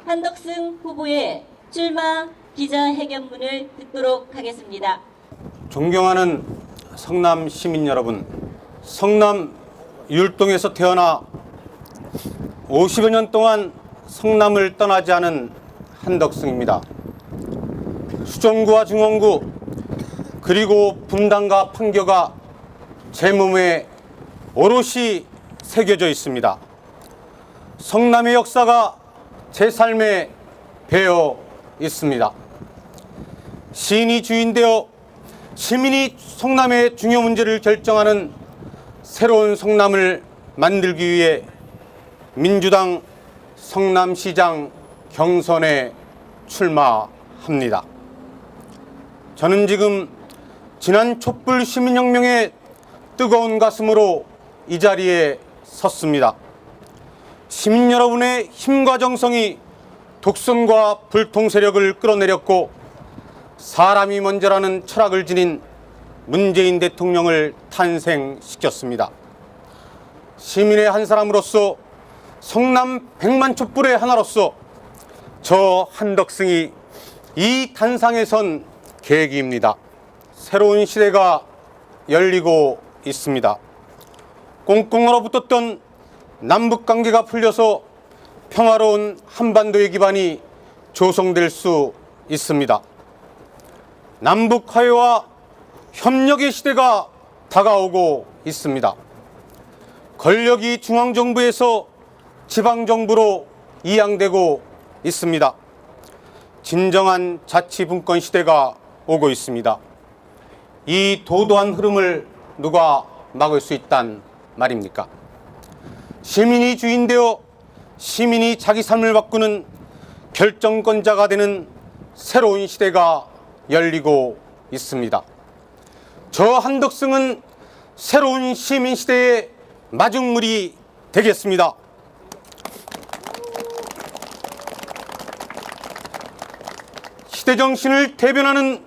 한덕승 후보의 출마 기자회견문을 듣도록 하겠습니다. 존경하는 성남 시민 여러분, 성남 율동에서 태어나 50여 년 동안 성남을 떠나지 않은 한덕승입니다. 수정구와 중원구 그리고 분당과 판교가 제 몸에 오롯이 새겨져 있습니다. 성남의 역사가 제 삶에 배어 있습니다. 시인이 주인되어 시민이 성남의 중요 문제를 결정하는 새로운 성남을 만들기 위해 민주당 성남시장 경선에 출마합니다. 저는 지금 지난 촛불 시민혁명의 뜨거운 가슴으로 이 자리에 섰습니다. 시민 여러분의 힘과 정성이 독선과 불통 세력을 끌어내렸고 사람이 먼저라는 철학을 지닌 문재인 대통령을 탄생시켰습니다. 시민의 한 사람으로서 성남 100만 촛불의 하나로서 저 한덕승이 이 단상에 선 계기입니다. 새로운 시대가 열리고 있습니다. 꽁꽁 얼어붙었던 남북관계가 풀려서 평화로운 한반도의 기반이 조성될 수 있습니다. 남북 화해와 협력의 시대가 다가오고 있습니다. 권력이 중앙정부에서 지방정부로 이양되고 있습니다. 진정한 자치분권 시대가 오고 있습니다. 이 도도한 흐름을 누가 막을 수 있단 말입니까? 시민이 주인되어 시민이 자기 삶을 바꾸는 결정권자가 되는 새로운 시대가 열리고 있습니다. 저 한덕승은 새로운 시민 시대의 마중물이 되겠습니다. 시대 정신을 대변하는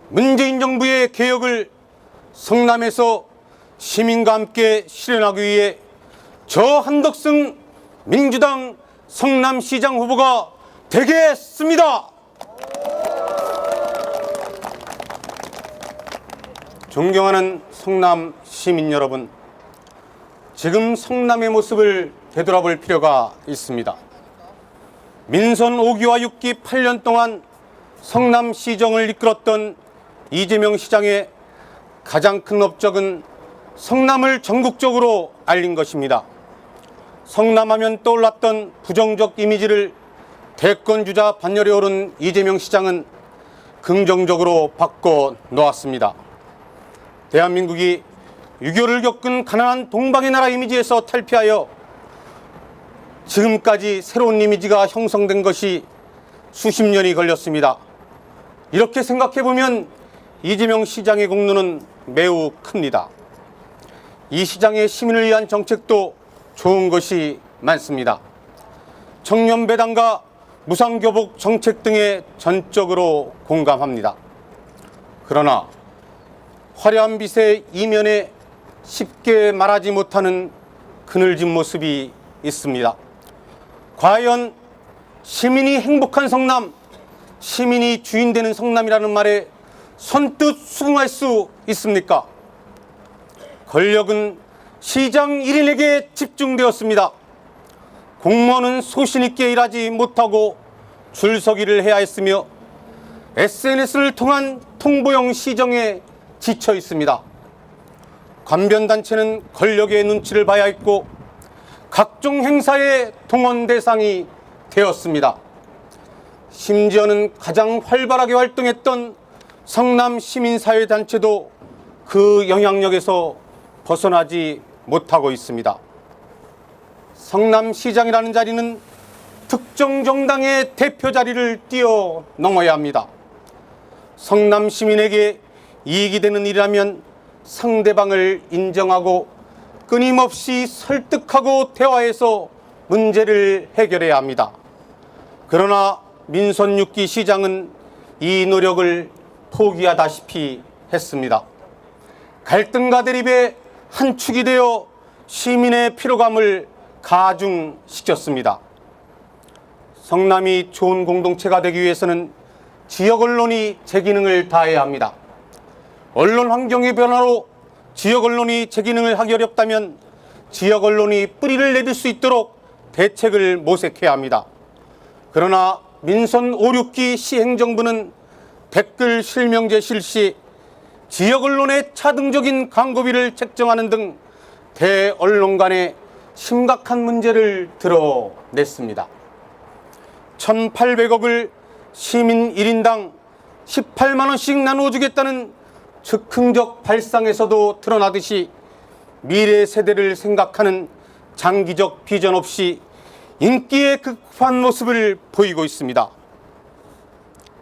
문재인 정부의 개혁을 성남에서 시민과 함께 실현하기 위해 저 한덕승 민주당 성남시장 후보가 되겠습니다. 존경하는 성남 시민 여러분, 지금 성남의 모습을 되돌아볼 필요가 있습니다. 민선 5기와 6기 8년 동안 성남시정을 이끌었던 이재명 시장의 가장 큰 업적은 성남을 전국적으로 알린 것입니다. 성남하면 떠올랐던 부정적 이미지를 대권주자 반열에 오른 이재명 시장은 긍정적으로 바꿔 놓았습니다. 대한민국이 6.25를 겪은 가난한 동방의 나라 이미지에서 탈피하여 지금까지 새로운 이미지가 형성된 것이 수십 년이 걸렸습니다. 이렇게 생각해보면 이재명 시장의 공로는 매우 큽니다. 이 시장의 시민을 위한 정책도 좋은 것이 많습니다. 청년 배당과 무상교복 정책 등에 전적으로 공감합니다. 그러나 화려한 빛의 이면에 쉽게 말하지 못하는 그늘진 모습이 있습니다. 과연 시민이 행복한 성남, 시민이 주인되는 성남이라는 말에 선뜻 수긍할 수 있습니까? 권력은 시장 1인에게 집중되었습니다. 공무원은 소신있게 일하지 못하고 줄서기를 해야 했으며 SNS를 통한 통보형 시정에 지쳐 있습니다. 관변단체는 권력의 눈치를 봐야 했고 각종 행사의 동원 대상이 되었습니다. 심지어는 가장 활발하게 활동했던 성남 시민사회단체도 그 영향력에서 벗어나지 못하고 있습니다. 성남시장이라는 자리는 특정 정당의 대표 자리를 뛰어넘어야 합니다. 성남 시민에게 이익이 되는 일이라면 상대방을 인정하고 끊임없이 설득하고 대화해서 문제를 해결해야 합니다. 그러나 민선 6기 시장은 이 노력을 포기하다시피 했습니다. 갈등과 대립의 한 축이 되어 시민의 피로감을 가중시켰습니다. 성남이 좋은 공동체가 되기 위해서는 지역 언론이 제 기능을 다해야 합니다. 언론 환경의 변화로 지역 언론이 제 기능을 하기 어렵다면 지역 언론이 뿌리를 내릴 수 있도록 대책을 모색해야 합니다. 그러나 민선 5, 6기 시행정부는 댓글 실명제 실시, 지역 언론의 차등적인 광고비를 책정하는 등 대언론 간의 심각한 문제를 드러냈습니다. 1,800억을 시민 1인당 18만 원씩 나누어 주겠다는 즉흥적 발상에서도 드러나듯이 미래 세대를 생각하는 장기적 비전 없이 인기에 급한 모습을 보이고 있습니다.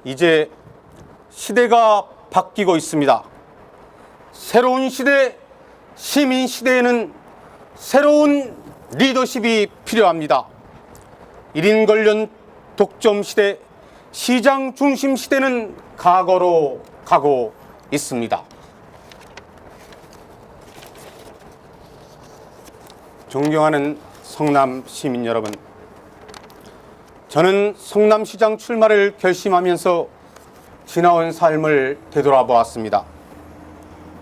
이제 시대가 바뀌고 있습니다. 새로운 시대, 시민 시대에는 새로운 리더십이 필요합니다. 1인 관련 독점 시대, 시장 중심 시대는 과거로 가고 있습니다. 존경하는 성남 시민 여러분, 저는 성남시장 출마를 결심하면서 지나온 삶을 되돌아보았습니다.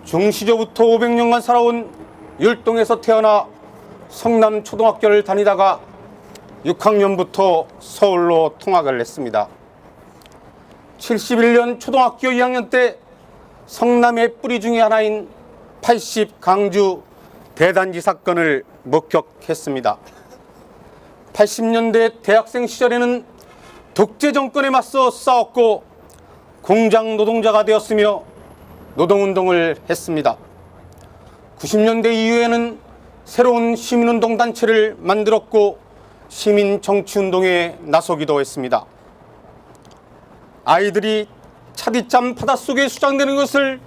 중시조부터 500년간 살아온 율동에서 태어나 성남초등학교를 다니다가 6학년부터 서울로 통학을 했습니다. 71년 초등학교 2학년 때 성남의 뿌리 중에 하나인 80 강주 대단지 사건을 목격했습니다. 80년대 대학생 시절에는 독재 정권에 맞서 싸웠고 공장 노동자가 되었으며 노동운동을 했습니다. 90년대 이후에는 새로운 시민운동 단체를 만들었고 시민정치운동에 나서기도 했습니다. 아이들이 차디찬 바닷속에 수장되는 것을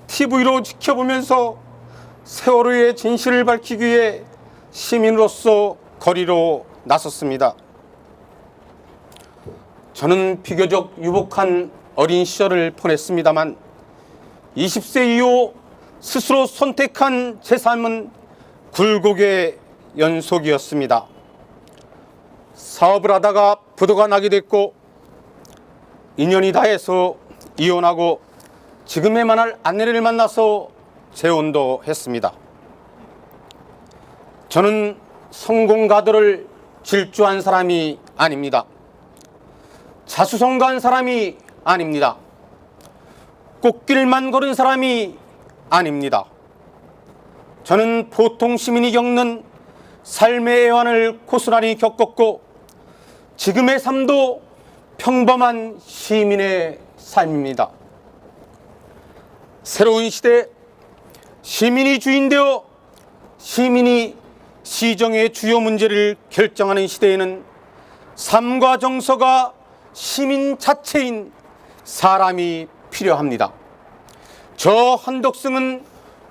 TV로 지켜보면서 세월호의 진실을 밝히기 위해 시민으로서 거리로 나섰습니다. 저는 비교적 유복한 어린 시절을 보냈습니다만 20세 이후 스스로 선택한 제 삶은 굴곡의 연속이었습니다. 사업을 하다가 부도가 나게 됐고 인연이 다해서 이혼하고 지금의 만날 아내를 만나서 재혼도 했습니다. 저는 성공 가도를 질주한 사람이 아닙니다. 자수성가한 사람이 아닙니다. 꽃길만 걸은 사람이 아닙니다. 저는 보통 시민이 겪는 삶의 애환을 고스란히 겪었고 지금의 삶도 평범한 시민의 삶입니다. 새로운 시대, 시민이 주인되어 시민이 시정의 주요 문제를 결정하는 시대에는 삶과 정서가 시민 자체인 사람이 필요합니다. 저 한덕승은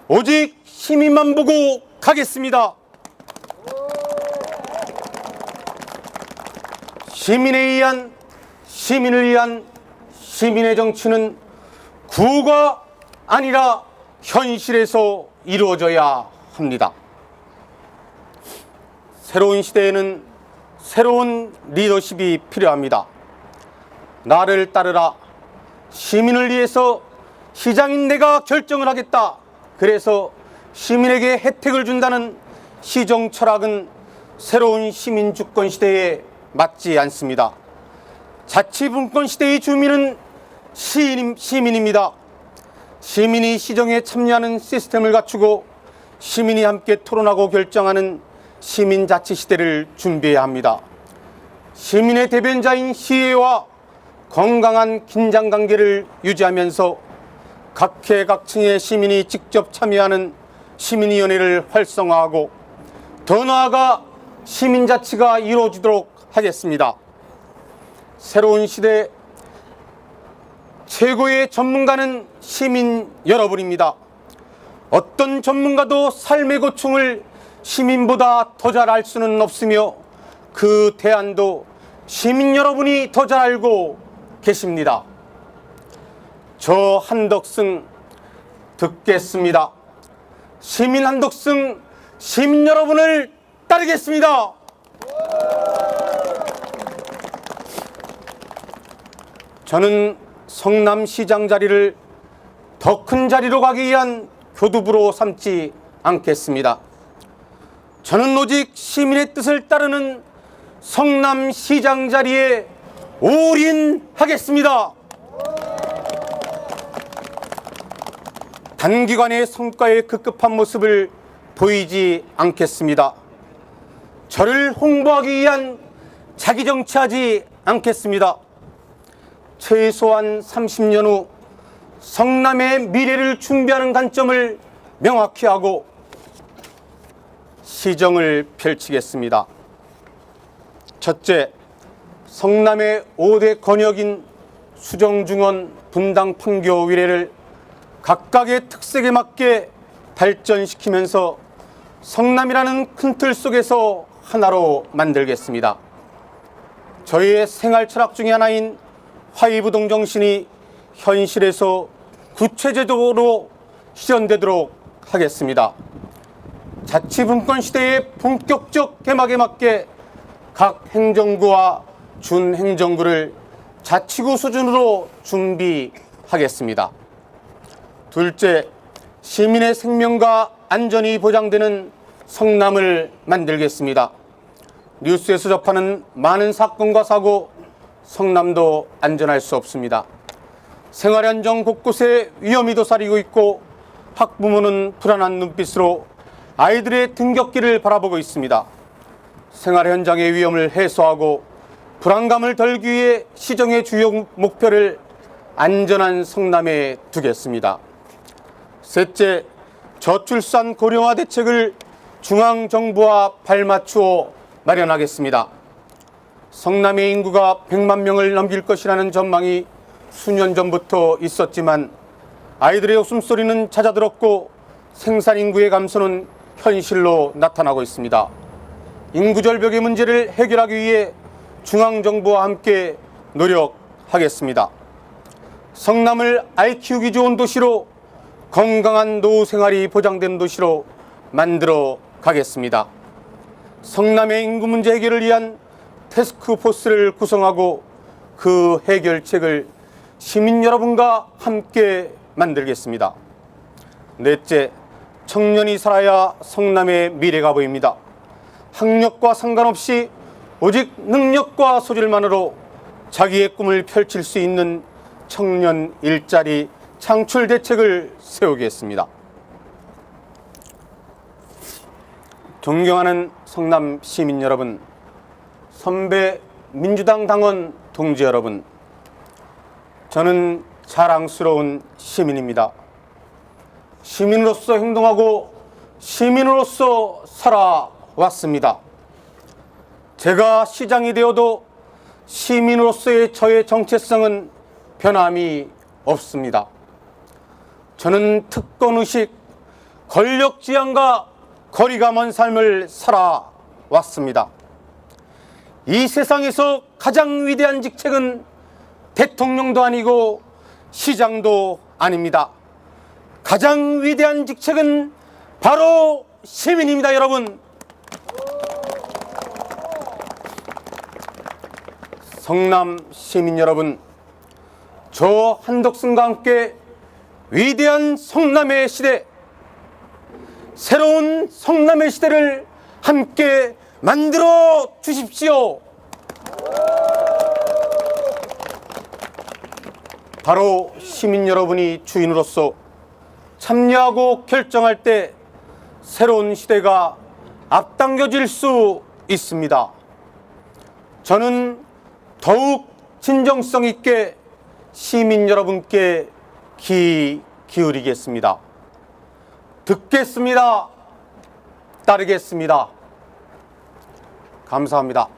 오직 시민만 보고 가겠습니다. 시민에 의한, 시민을 위한 시민의 정치는 구호가 아니라 현실에서 이루어져야 합니다. 새로운 시대에는 새로운 리더십이 필요합니다. 나를 따르라. 시민을 위해서 시장인 내가 결정을 하겠다. 그래서 시민에게 혜택을 준다는 시정 철학은 새로운 시민 주권 시대에 맞지 않습니다. 자치분권 시대의 주민은 시민입니다. 시민이 시정에 참여하는 시스템을 갖추고 시민이 함께 토론하고 결정하는 시민자치 시대를 준비해야 합니다. 시민의 대변자인 시의회와 건강한 긴장관계를 유지하면서 각계각층의 시민이 직접 참여하는 시민위원회를 활성화하고 더 나아가 시민자치가 이루어지도록 하겠습니다. 새로운 시대 최고의 전문가는 시민 여러분입니다. 어떤 전문가도 삶의 고충을 시민보다 더 잘 알 수는 없으며 그 대안도 시민 여러분이 더 잘 알고 계십니다. 저 한덕승 듣겠습니다. 시민 한덕승, 시민 여러분을 따르겠습니다. 저는 성남시장 자리를 더 큰 자리로 가기 위한 교두보로 삼지 않겠습니다. 저는 오직 시민의 뜻을 따르는 성남시장 자리에 올인하겠습니다. 단기간의 성과에 급급한 모습을 보이지 않겠습니다. 저를 홍보하기 위한 자기 정치하지 않겠습니다. 최소한 30년 후 성남의 미래를 준비하는 관점을 명확히 하고 시정을 펼치겠습니다. 첫째, 성남의 5대 권역인 수정중원, 분당, 판교 위례를 각각의 특색에 맞게 발전시키면서 성남이라는 큰 틀 속에서 하나로 만들겠습니다. 저희의 생활 철학 중의 하나인 화이부동 정신이 현실에서 구체적으로 실현되도록 하겠습니다. 자치분권 시대의 본격적 개막에 맞게 각 행정구와 준행정구를 자치구 수준으로 준비하겠습니다. 둘째, 시민의 생명과 안전이 보장되는 성남을 만들겠습니다. 뉴스에서 접하는 많은 사건과 사고, 성남도 안전할 수 없습니다. 생활 현장 곳곳에 위험이 도사리고 있고 학부모는 불안한 눈빛으로 아이들의 등굣길을 바라보고 있습니다. 생활 현장의 위험을 해소하고 불안감을 덜기 위해 시정의 주요 목표를 안전한 성남에 두겠습니다. 셋째, 저출산 고령화 대책을 중앙정부와 발맞추어 마련하겠습니다. 성남의 인구가 100만 명을 넘길 것이라는 전망이 수년 전부터 있었지만 아이들의 웃음소리는 잦아들었고 생산인구의 감소는 현실로 나타나고 있습니다. 인구절벽의 문제를 해결하기 위해 중앙정부와 함께 노력하겠습니다. 성남을 아이 키우기 좋은 도시로, 건강한 노후 생활이 보장되는 도시로 만들어 가겠습니다. 성남의 인구 문제 해결을 위한 태스크포스를 구성하고 그 해결책을 시민 여러분과 함께 만들겠습니다. 넷째, 청년이 살아야 성남의 미래가 보입니다. 학력과 상관없이 오직 능력과 소질만으로 자기의 꿈을 펼칠 수 있는 청년 일자리 창출 대책을 세우겠습니다. 존경하는 성남 시민 여러분, 선배 민주당 당원 동지 여러분, 저는 자랑스러운 시민입니다. 시민으로서 행동하고 시민으로서 살아왔습니다. 제가 시장이 되어도 시민으로서의 저의 정체성은 변함이 없습니다. 저는 특권의식, 권력지향과 거리가 먼 삶을 살아왔습니다. 이 세상에서 가장 위대한 직책은 대통령도 아니고 시장도 아닙니다. 가장 위대한 직책은 바로 시민입니다, 여러분. 성남 시민 여러분, 저 한덕순과 함께 위대한 성남의 시대, 새로운 성남의 시대를 함께 만들어 주십시오. 바로 시민 여러분이 주인으로서 참여하고 결정할 때 새로운 시대가 앞당겨질 수 있습니다. 저는 더욱 진정성 있게 시민 여러분께 귀 기울이겠습니다. 듣겠습니다. 따르겠습니다. 감사합니다.